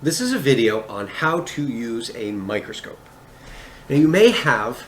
This is a video on how to use a microscope. Now you may have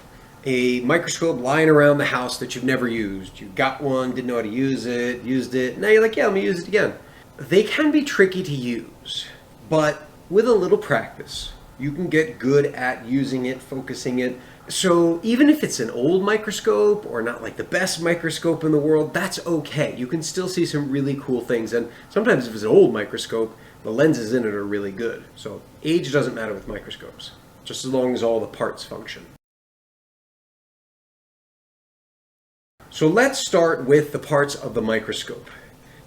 a microscope lying around the house that you've never used. You got one, didn't know how to use it, used it, now you're like, yeah, let me use it again. They can be tricky to use, but with a little practice, you can get good at using it, focusing it. So even if it's an old microscope or not like the best microscope in the world, that's okay. You can still see some really cool things. And sometimes if it's an old microscope, the lenses in it are really good. So age doesn't matter with microscopes, just as long as all the parts function. So let's start with the parts of the microscope.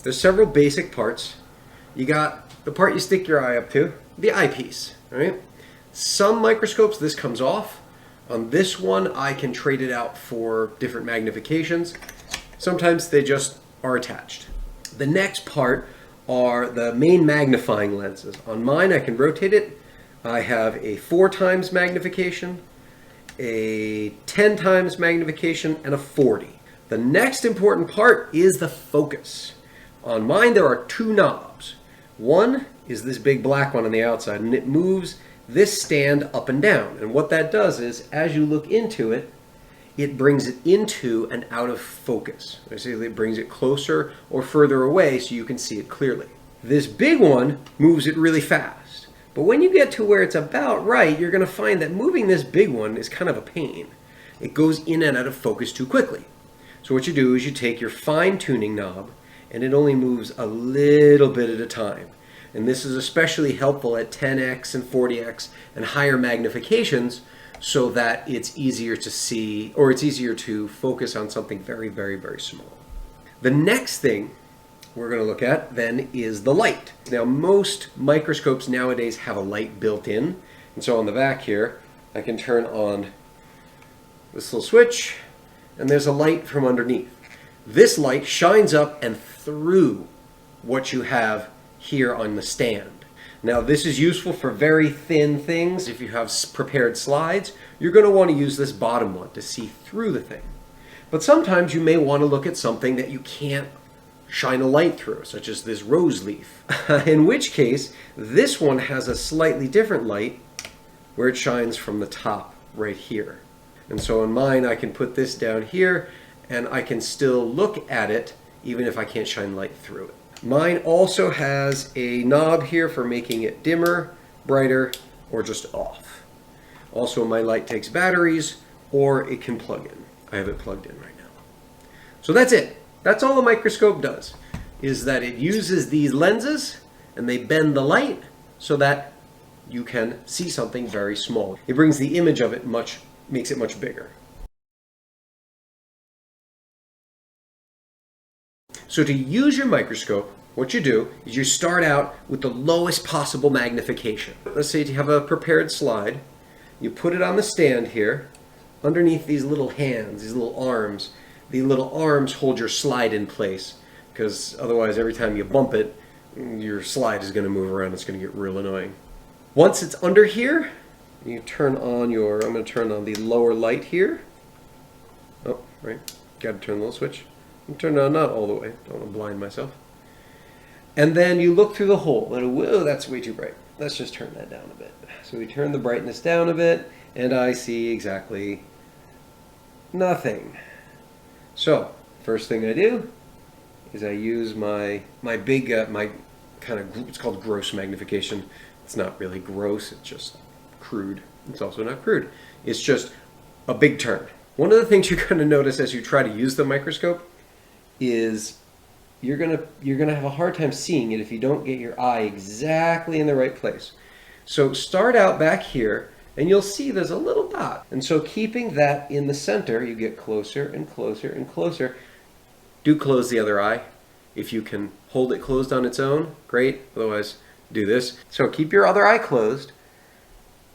There's several basic parts. You got the part you stick your eye up to, the eyepiece, right? Some microscopes, this comes off. On this one, I can trade it out for different magnifications. Sometimes they just are attached. The next part are the main magnifying lenses. On mine, I can rotate it. I have a 4 times magnification, a 10 times magnification, and a 40. The next important part is the focus. On mine, there are 2 knobs. One is this big black one on the outside, and it moves this stand up and down. And what that does is, as you look into it, it brings it into and out of focus. Basically, it brings it closer or further away so you can see it clearly. This big one moves it really fast. But when you get to where it's about right, you're going to find that moving this big one is kind of a pain. It goes in and out of focus too quickly. So what you do is you take your fine tuning knob, and it only moves a little bit at a time. And this is especially helpful at 10x and 40x and higher magnifications so that it's easier to see, or it's easier to focus on something very, very, very small. The next thing we're going to look at then is the light. Now most microscopes nowadays have a light built in. And so on the back here, I can turn on this little switch and there's a light from underneath. This light shines up and through what you have here on the stand. Now this is useful for very thin things. If you have prepared slides, you're going to want to use this bottom one to see through the thing. But sometimes you may want to look at something that you can't shine a light through, such as this rose leaf. In which case, this one has a slightly different light where it shines from the top right here. And so on mine, I can put this down here and I can still look at it even if I can't shine light through it. Mine also has a knob here for making it dimmer, brighter, or just off. Also, my light takes batteries, or it can plug in. I have it plugged in right now. So that's it. That's all a microscope does, is that it uses these lenses and they bend the light so that you can see something very small. It brings the image of it makes it much bigger. So to use your microscope, what you do is you start out with the lowest possible magnification. Let's say you have a prepared slide. You put it on the stand here, underneath these little hands, these little arms. The little arms hold your slide in place, because otherwise every time you bump it, your slide is going to move around. It's going to get real annoying. Once it's under here, you turn on your, I'm going to turn on the lower light here. Oh, right. Got to turn the little switch. Turn it on, not all the way. Don't want to blind myself. And then you look through the hole. And whoa, that's way too bright. Let's just turn that down a bit. So we turn the brightness down a bit, and I see exactly nothing. So first thing I do is I use my big, my kind of, it's called gross magnification. It's not really gross. It's just crude. It's also not crude. It's just a big turn. One of the things you're going to notice as you try to use the microscope is you're gonna have a hard time seeing it if you don't get your eye exactly in the right place. So start out back here and you'll see there's a little dot. And so keeping that in the center, you get closer and closer and closer. Do close the other eye. If you can hold it closed on its own, great. Otherwise, do this. So keep your other eye closed.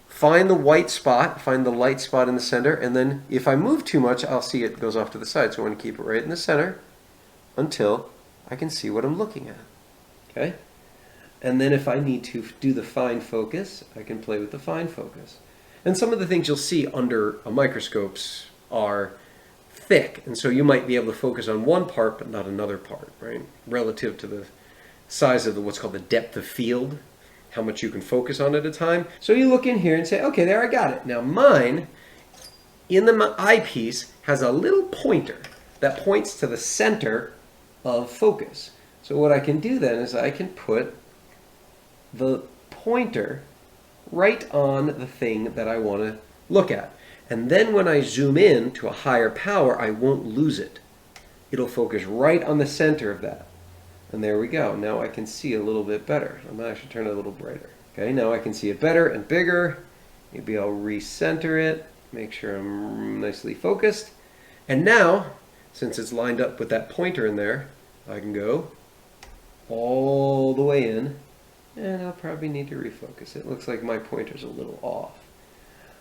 Find the white spot, find the light spot in the center, and then if I move too much, I'll see it goes off to the side. So I want to keep it right in the center until I can see what I'm looking at. Okay? And then if I need to do the fine focus, I can play with the fine focus. And some of the things you'll see under a microscopes are thick, and so you might be able to focus on one part but not another part, right? Relative to the size of what's called the depth of field. how much you can focus on at a time. So you look in here and say, okay, there, I got it. Now mine, in the eyepiece, has a little pointer that points to the center of focus. So what I can do then is I can put the pointer right on the thing that I want to look at. And then when I zoom in to a higher power, I won't lose it. It'll focus right on the center of that. And there we go. Now I can see a little bit better. I'm going to actually turn it a little brighter. Okay, now I can see it better and bigger. Maybe I'll recenter it, make sure I'm nicely focused. And now, since it's lined up with that pointer in there, I can go all the way in, and I'll probably need to refocus. It looks like my pointer's a little off.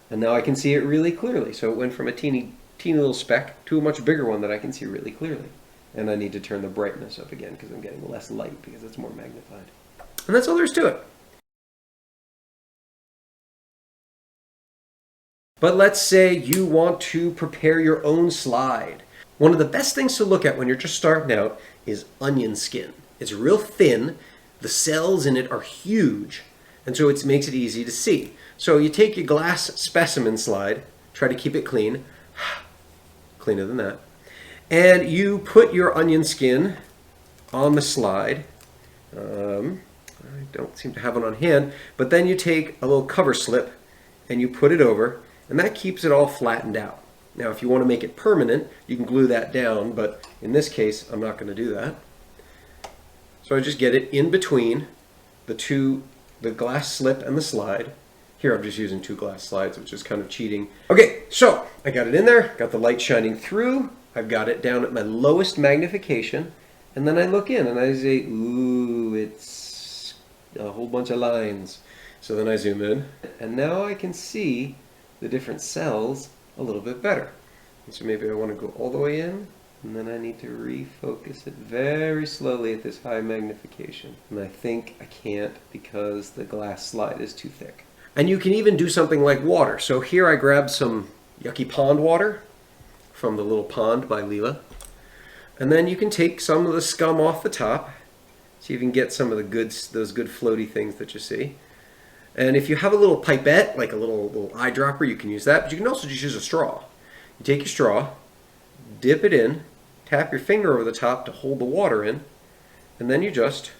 And now I can see it really clearly. So it went from a teeny little speck to a much bigger one that I can see really clearly. And I need to turn the brightness up again because I'm getting less light because it's more magnified. And that's all there is to it. But let's say you want to prepare your own slide. One of the best things to look at when you're just starting out is onion skin. It's real thin. The cells in it are huge. And so it makes it easy to see. So you take your glass specimen slide, try to keep it clean, cleaner than that, and you put your onion skin on the slide. I don't seem to have one on hand, but then you take a little cover slip and you put it over, and that keeps it all flattened out. Now if you want to make it permanent, you can glue that down, but in this case I'm not going to do that. So I just get it in between the glass slip and the slide. Here I'm just using 2 glass slides, which is kind of cheating. Okay, so I got it in there, got the light shining through, I've got it down at my lowest magnification, and then I look in and I say, ooh, it's a whole bunch of lines. So then I zoom in, and now I can see the different cells a little bit better. And so maybe I want to go all the way in, and then I need to refocus it very slowly at this high magnification. And I think I can't because the glass slide is too thick. And you can even do something like water. So here I grabbed some yucky pond water from the little pond by Leela. And then you can take some of the scum off the top, so you can get some of those good floaty things that you see. And if you have a little pipette, like a little eyedropper, you can use that. But you can also just use a straw. You take your straw, dip it in, tap your finger over the top to hold the water in, and then you just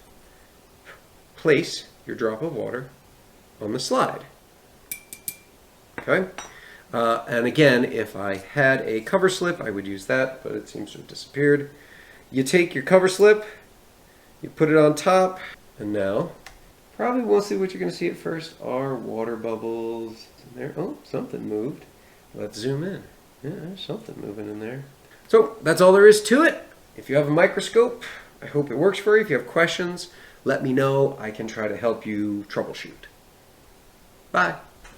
place your drop of water on the slide. Okay? And again, if I had a cover slip, I would use that, but it seems to have disappeared. You take your cover slip, you put it on top, and now, probably mostly what you're going to see at first are water bubbles. In there. Oh, something moved. Let's zoom in. Yeah, there's something moving in there. So that's all there is to it. If you have a microscope, I hope it works for you. If you have questions, let me know. I can try to help you troubleshoot. Bye.